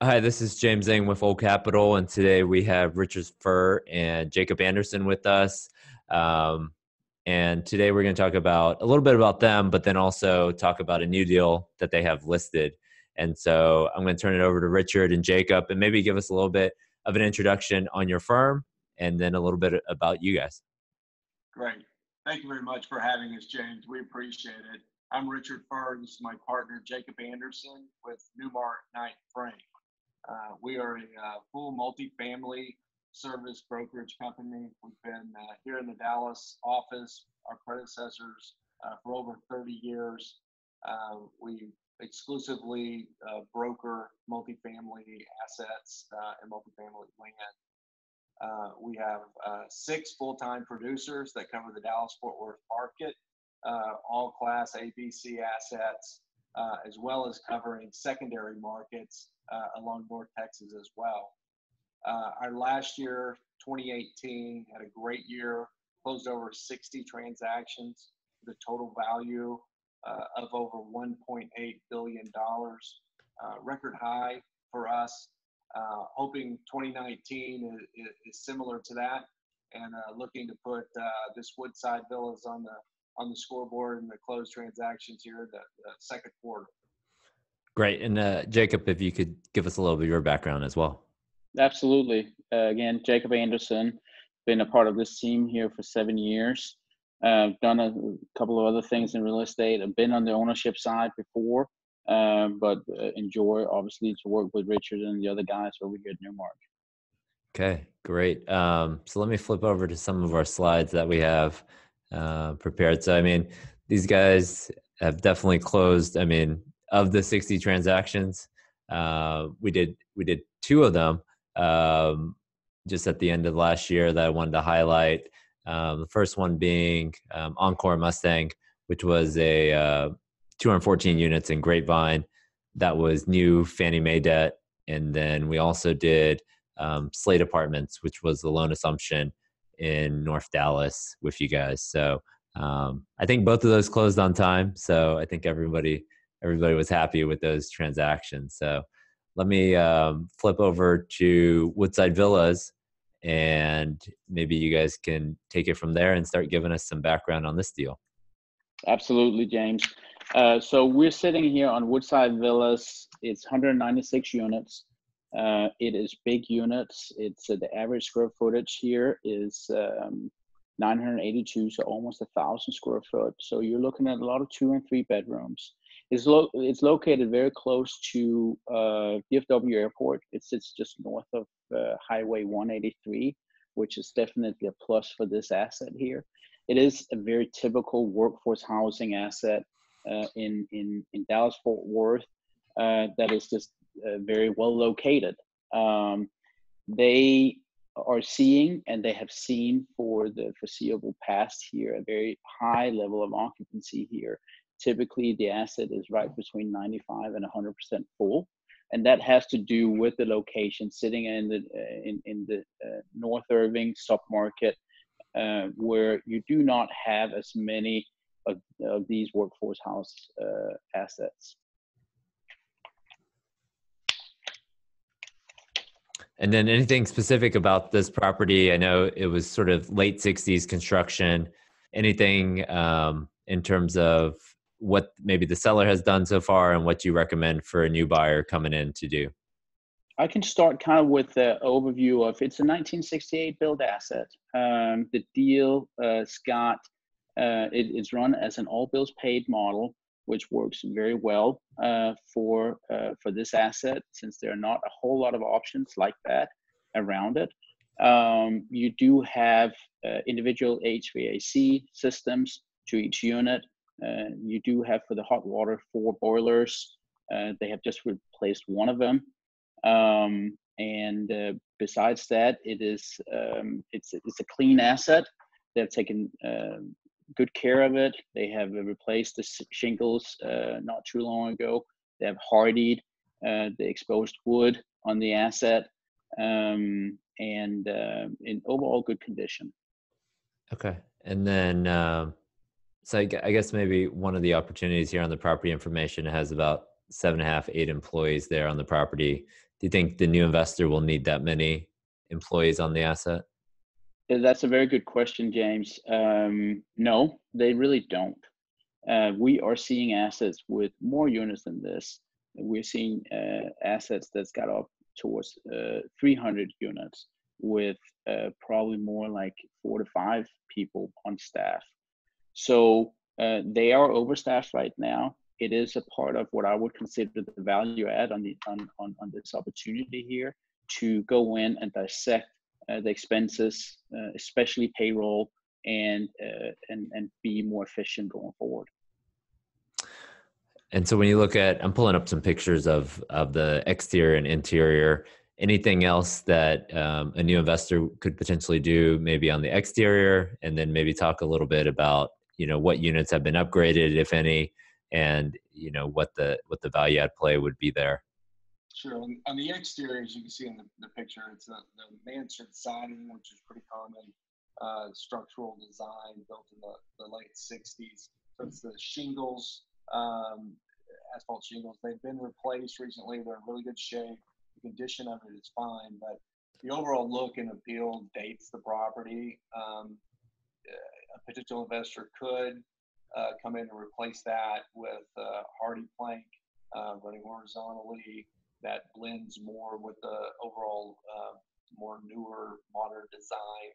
Hi, this is James Zhang with Old Capital, and today we have Richard.Furr and Jakob Andersen with us. Um, and today we're going to talk about a little bit about them, but then also talk about a new deal that they have listed. And so I'm going to turn it over to Richard and Jakob and maybe give us a little bit of an introduction on your firm and then a little bit about you guys. Great. Thank you very much for having us, James. We appreciate it. I'm Richard.Furr. This is my partner, Jakob Andersen with Newmark Knight Frank. We are a full multifamily service brokerage company. We've been here in the Dallas office, our predecessors, for over 30 years. We exclusively broker multifamily assets and multifamily land. We have 6 full-time producers that cover the Dallas-Fort Worth market, all class A, B, C assets, as well as covering secondary markets along North Texas as well. Our last year, 2018, had a great year, closed over 60 transactions with a total value of over $1.8 billion, record high for us. Hoping 2019 is similar to that, and looking to put this Woodside Villas on the scoreboard and the closed transactions here the second quarter. Great. And Jakob, if you could give us a little bit of your background as well. Absolutely. Again, Jakob Andersen, been a part of this team here for 7 years. Done a couple of other things in real estate. I've been on the ownership side before, but enjoy, obviously, to work with Richard and the other guys over here at Newmark. Okay, great. So let me flip over to some of our slides that we have prepared. So, these guys have definitely closed. Of the 60 transactions, we did 2 of them just at the end of last year that I wanted to highlight. The first one being Encore Mustang, which was a 214 units in Grapevine. That was new Fannie Mae debt. And then we also did Slate Apartments, which was the loan assumption in North Dallas with you guys. So I think both of those closed on time. So I think everybody was happy with those transactions. So let me flip over to Woodside Villas, and maybe you guys can take it from there and start giving us some background on this deal. Absolutely, James. So we're sitting here on Woodside Villas. It's 196 units. It is big units. It's the average square footage here is 982, so almost 1,000 square foot. So you're looking at a lot of 2 and 3 bedrooms. It's located very close to DFW Airport. It sits just north of Highway 183, which is definitely a plus for this asset here. It is a very typical workforce housing asset in Dallas-Fort Worth that is just very well located. They are seeing, and they have seen for the foreseeable past here, a very high level of occupancy here. Typically, the asset is right between 95 and 100% full, and that has to do with the location, sitting in the North Irving submarket, where you do not have as many of these workforce house assets. And then anything specific about this property? I know it was sort of late 60s construction. Anything in terms of what maybe the seller has done so far and what you recommend for a new buyer coming in to do? I can start kind of with the overview of, it's a 1968 built asset. The deal, Scott, it's run as an all bills paid model, which works very well for this asset, since there are not a whole lot of options like that around it. You do have individual HVAC systems to each unit. You do have, for the hot water, 4 boilers. They have just replaced one of them. And besides that, it's a clean asset. They've taken good care of it. They have replaced the shingles not too long ago. They have hardied the exposed wood on the asset, and in overall good condition. Okay. And then, so I guess maybe one of the opportunities here on the property information has about 7.5, 8 employees there on the property. you think the new investor will need that many employees on the asset? That's a very good question, James. No, they really don't. We are seeing assets with more units than this. We're seeing assets that's got up towards 300 units with probably more like 4 to 5 people on staff. So they are overstaffed right now. It is a part of what I would consider the value add on this opportunity here to go in and dissect the expenses, especially payroll, and be more efficient going forward. And so when you look at, I'm pulling up some pictures of the exterior and interior. Anything else that a new investor could potentially do, maybe on the exterior, and then maybe talk a little bit about, you know, what units have been upgraded, if any, and you know what the value add play would be there. Sure. On the exterior, as you can see in the picture, it's the mansard siding, which is pretty common structural design built in the late 60s. So it's the shingles, asphalt shingles. They've been replaced recently. They're in really good shape. The condition of it is fine, but the overall look and appeal dates the property. A potential investor could come in and replace that with hardy plank running horizontally that blends more with the overall more newer modern design.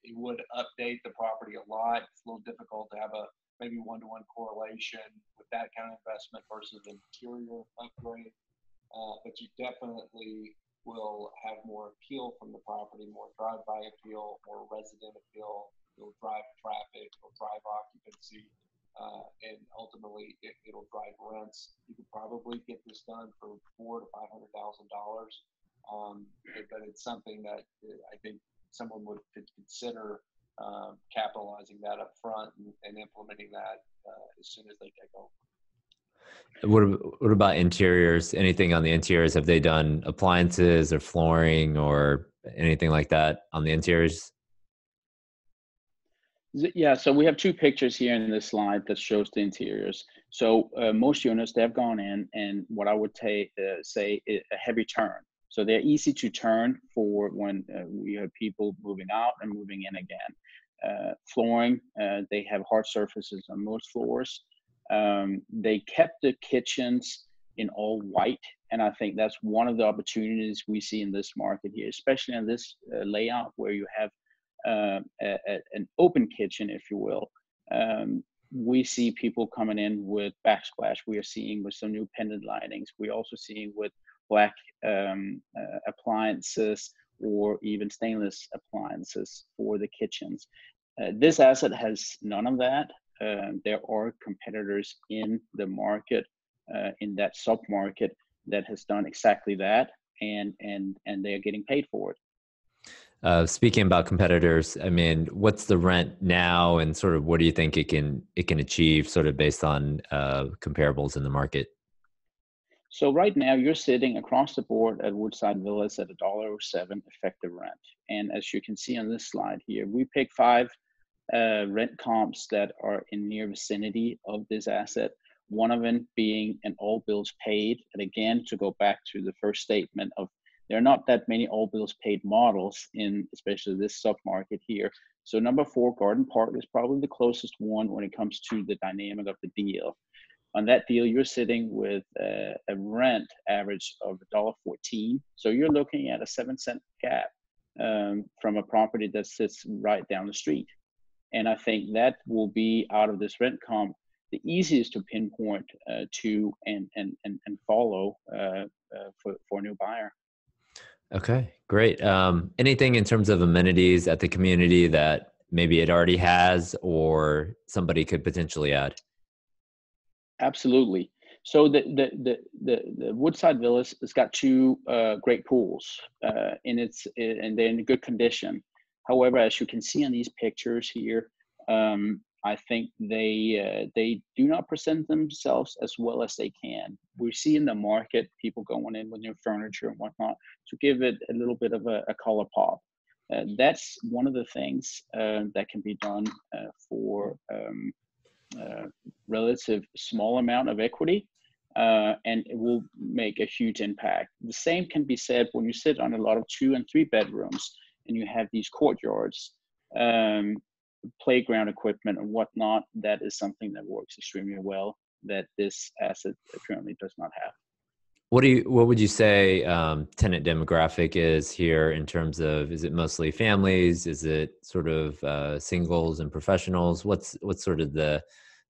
It would update the property a lot. It's a little difficult to have a maybe one-to-one correlation with that kind of investment versus interior upgrade. But you definitely will have more appeal from the property, more drive-by appeal, more resident appeal. It'll drive traffic, it'll drive occupancy, and ultimately it'll drive rents. You could probably get this done for $400,000 to $500,000, but it's something that I think someone could consider capitalizing that up front and implementing that as soon as they take over. What about interiors? Anything on the interiors? Have they done appliances or flooring or anything like that on the interiors? Yeah, so we have 2 pictures here in this slide that shows the interiors. So most units, they've gone in and what I would say a heavy turn. So they're easy to turn for when we have people moving out and moving in again. Flooring, they have hard surfaces on most floors. They kept the kitchens in all white, and I think that's one of the opportunities we see in this market here, especially in this layout where you have an open kitchen, if you will. We see people coming in with backsplash. We are seeing with some new pendant linings. We're also seeing with black appliances or even stainless appliances for the kitchens. This asset has none of that. There are competitors in the market, in that sub-market, that has done exactly that, and they're getting paid for it. Speaking about competitors, I mean, what's the rent now, and sort of what do you think it can achieve, sort of based on comparables in the market? So right now, you're sitting across the board at Woodside Villas at $1.07 effective rent, and as you can see on this slide here, we pick 5 rent comps that are in near vicinity of this asset. One of them being an all bills paid, and again, to go back to the first statement of, there are not that many all bills paid models in especially this submarket here. So number 4, Garden Park, is probably the closest one when it comes to the dynamic of the deal. On that deal, you're sitting with a rent average of $1.14. So you're looking at a 7-cent gap from a property that sits right down the street. And I think that will be, out of this rent comp, the easiest to pinpoint to and follow for a new buyer. Okay, great. Anything in terms of amenities at the community that maybe it already has or somebody could potentially add? Absolutely. So the Woodside Villas has got 2 great pools, and they're in good condition. However, as you can see on these pictures here, I think they do not present themselves as well as they can. We see in the market people going in with new furniture and whatnot to give it a little bit of a color pop. That's one of the things that can be done for relative small amount of equity. and it will make a huge impact. The same can be said when you sit on a lot of 2 and 3 bedrooms and you have these courtyards, playground equipment and whatnot. That is something that works extremely well that this asset currently does not have. What would you say tenant demographic is here in terms of, is it mostly families? Is it sort of singles and professionals? What's sort of the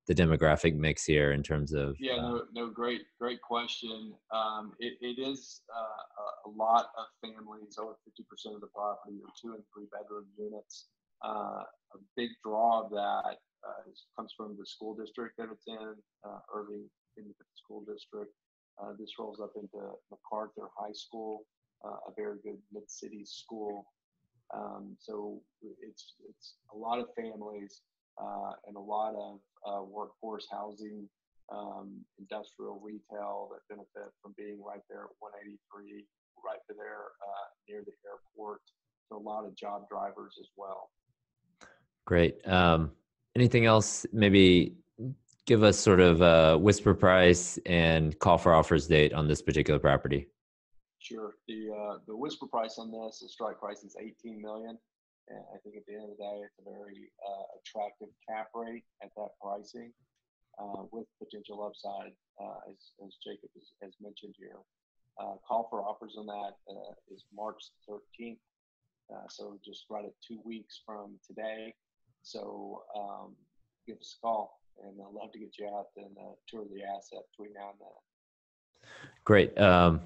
demographic mix here in terms of? Great question. It is a lot of families. Over 50% of the property are 2 and 3 bedroom units. A big draw of that comes from the school district that it's in, Irving Independent School District. This rolls up into MacArthur High School, a very good mid-city school. So it's a lot of families and a lot of workforce housing, industrial retail that benefit from being right there at 183, right there near the airport. So a lot of job drivers as well. Great. Anything else? Maybe give us sort of a whisper price and call for offers date on this particular property. Sure. The whisper price on this, the strike price is $18 million. And I think at the end of the day, it's a very attractive cap rate at that pricing with potential upside, as Jacob has mentioned here. Call for offers on that is March 13th. So just right at 2 weeks from today. So give us a call, and I'd love to get you out and tour the asset between now and then. Great.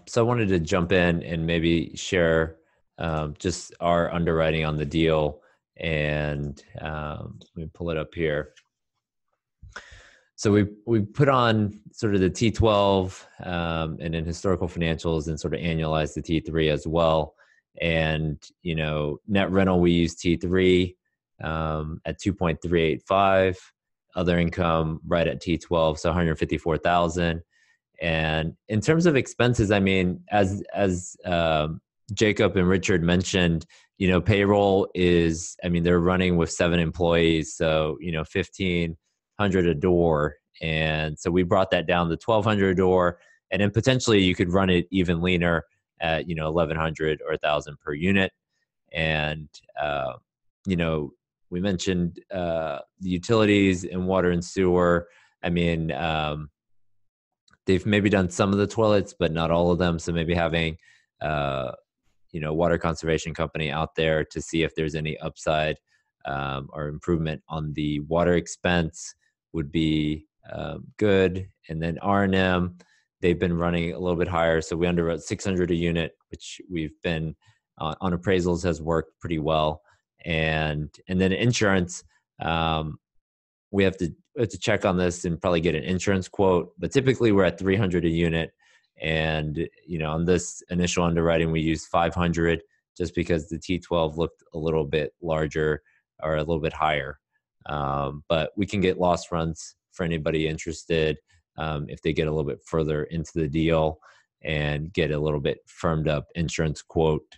So I wanted to jump in and maybe share just our underwriting on the deal. And let me pull it up here. So we put on sort of the T12 and then historical financials and sort of annualize the T3 as well. And, net rental, we use T3 at 2.385, other income right at T12, so 154,000. And in terms of expenses, I mean, as Jacob and Richard mentioned, payroll is, they're running with 7 employees, so 1,500 a door. And so we brought that down to 1,200 a door, and then potentially you could run it even leaner at 1,100 or 1,000 per unit. And we mentioned the utilities and water and sewer. They've maybe done some of the toilets, but not all of them. So maybe having water conservation company out there to see if there's any upside or improvement on the water expense would be good. And then R&M, they've been running a little bit higher. So we underwrote 600 a unit, which we've been on appraisals has worked pretty well. And then insurance, we have to check on this and probably get an insurance quote, but typically we're at 300 a unit. And, on this initial underwriting, we used 500 just because the T12 looked a little bit larger or a little bit higher. But we can get loss runs for anybody interested if they get a little bit further into the deal and get a little bit firmed up insurance quote.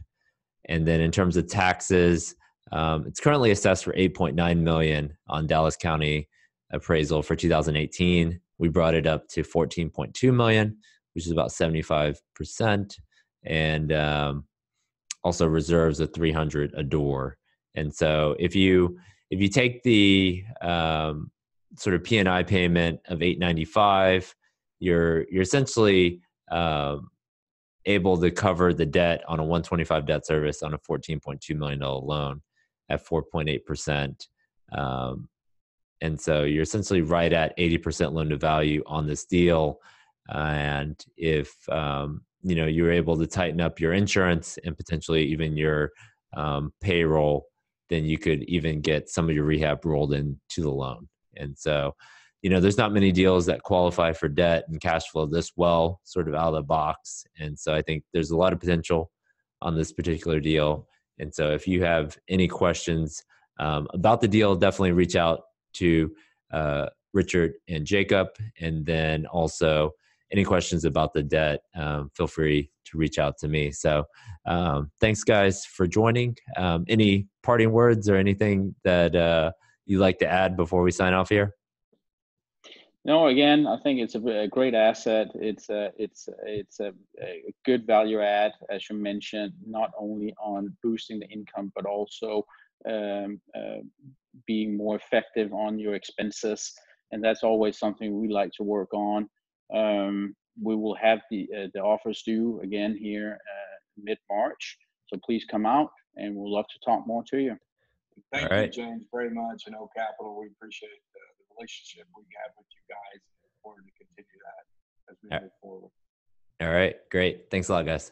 And then in terms of taxes, it's currently assessed for $8.9 million on Dallas County appraisal for 2018. We brought it up to $14.2 million, which is about 75%, and also reserves of $300 a door. And so if you take the sort of P&I payment of $895, you're essentially able to cover the debt on a 125 debt service on a $14.2 million loan at 4.8%. And so you're essentially right at 80% loan to value on this deal. And if, you're able to tighten up your insurance and potentially even your payroll, then you could even get some of your rehab rolled into the loan. And so, there's not many deals that qualify for debt and cash flow this well, sort of out of the box. And so I think there's a lot of potential on this particular deal. And so if you have any questions about the deal, definitely reach out to Richard and Jacob. And then also any questions about the debt, feel free to reach out to me. So thanks, guys, for joining. Any parting words or anything that you'd like to add before we sign off here? No, again, I think it's a great asset. It's a good value add, as you mentioned, not only on boosting the income, but also um, uh, being more effective on your expenses. And that's always something we like to work on. We will have the offers due again here mid-March. So please come out, and we'll love to talk more to you. All Thank you, right. James, very much. And O Capital, we appreciate the relationship we have with you guys and look forward to continue that as we move forward. All right. Great. Thanks a lot, guys.